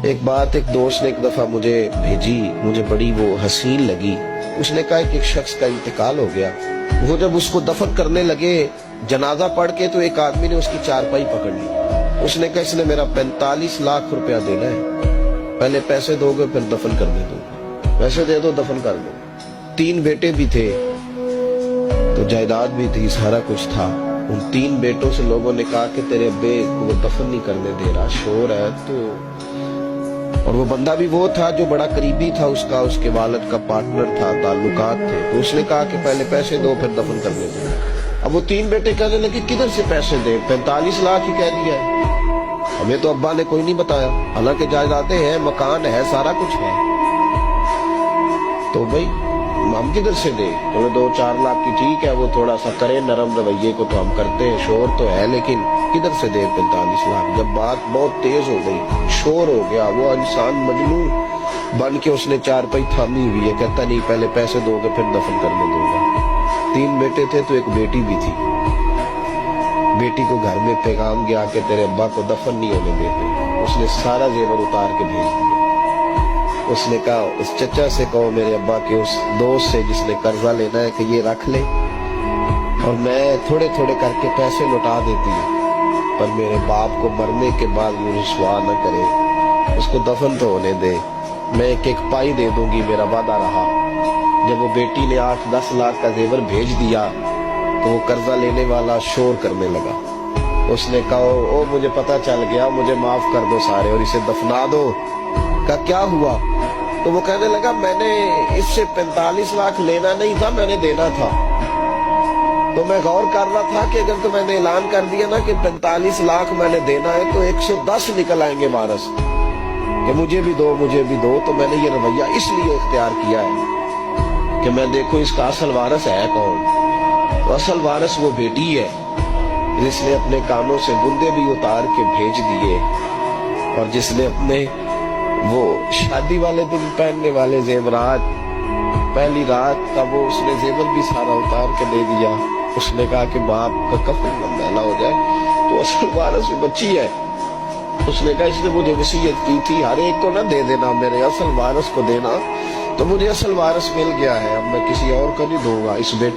ایک بات ایک دوست نے ایک دفعہ مجھے بھیجی، مجھے بڑی وہ حسین لگی۔ اس نے کہا کہ ایک شخص کا انتقال ہو گیا، وہ جب اس کو دفن کرنے لگے جنازہ پڑھ کے، تو ایک آدمی نے اس کی چارپائی پکڑ لی۔ اس نے کہا اس نے میرا 45 لاکھ روپیہ دینا ہے، پہلے پیسے دو گے پھر دفن کرنے دو گے، پیسے دے دو دفن کر دو۔ 3 بیٹے بھی تھے تو جائیداد بھی تھی، سارا کچھ تھا۔ ان 3 بیٹوں سے لوگوں نے کہا کہ تیرے ابے کو وہ دفن نہیں کرنے دے رہا، شور ہے تو۔ اور وہ بندہ بھی وہ تھا جو بڑا قریبی تھا اس کا، اس کے والد کا پارٹنر تھا، تعلقات تھے، تو اس نے کہا کہ پہلے پیسے دو پھر دفن کرنے دو۔ اب وہ 3 بیٹے کہنے لگے کدھر سے پیسے دیں، 45 لاکھ ہی کہہ دیا ہے، ہمیں تو ابا نے کوئی نہیں بتایا، حالانکہ جائیدادیں ہیں، مکان ہے، سارا کچھ ہے، تو بھائی ہم کدھر سے دے؟ چلو 2-4 لاکھ کی ٹھیک ہے، وہ تھوڑا سا کرے نرم رویے کو تو ہم کرتے ہیں، شور تو ہے، لیکن کدھر سے دے 45 لاکھ؟ جب بات بہت تیز ہو گئی، شور ہو گیا، وہ انسان مجنون بن کے اس نے چارپائی تھامی ہوئی ہے، کہتا نہیں پہلے پیسے دو گے پھر دفن کرنے دوں گا۔ 3 بیٹے تھے تو ایک بیٹی بھی تھی، بیٹی کو گھر میں پیغام گیا کہ تیرے ابا کو دفن نہیں ہونے دیتے۔ اس نے سارا زیور اتار کے بھیج دیا۔ اس نے کہا اس چچا سے کہو میرے ابا کے اس دوست سے جس نے قرضہ لینا ہے کہ یہ رکھ لے، اور میں تھوڑے تھوڑے کر کے پیسے لوٹا دیتی ہوں، پر میرے باپ کو مرنے کے بعد وہ رسوا نہ کرے، اس کو دفن تو ہونے دے، میں ایک ایک پائی دے دوں گی، میرا وعدہ رہا۔ جب وہ بیٹی نے 8-10 لاکھ کا زیور بھیج دیا تو وہ قرضہ لینے والا شور کرنے لگا۔ اس نے کہا او مجھے پتا چل گیا، مجھے معاف کر دو سارے اور اسے دفنا دو۔ کہا کیا ہوا؟ تو وہ کہنے لگا میں نے اس سے 45 لاکھ لینا نہیں تھا، میں نے دینا تھا، تو میں غور کر رہا تھا کہ اگر تو میں نے اعلان کر دیا نا کہ 45 لاکھ میں نے دینا ہے تو 110 نکل آئیں گے وارث کہ مجھے بھی دو مجھے بھی دو، تو میں نے یہ رویہ اس لیے اختیار کیا ہے کہ میں دیکھو اس کا اصل وارث ہے کون۔ تو اصل وارث وہ بیٹی ہے جس نے اپنے کانوں سے بندے بھی اتار کے بھیج دیے، اور جس نے اپنے وہ شادی والے دن پہننے والے زیورات، پہلی رات کا وہ اس نے زیور بھی سارا اتار کے دے دیا۔ اس نے کہا کہ باپ کا کفن میلا ہو جائے، تو اصل وارث بچی ہے۔ اس نے کہا اس نے مجھے وصیت کی تھی ہر ایک کو نہ دے دینا، میرے اصل وارث کو دینا، تو مجھے اصل وارث مل گیا ہے، اب میں کسی اور کو نہیں دوں گا۔ اس بیٹے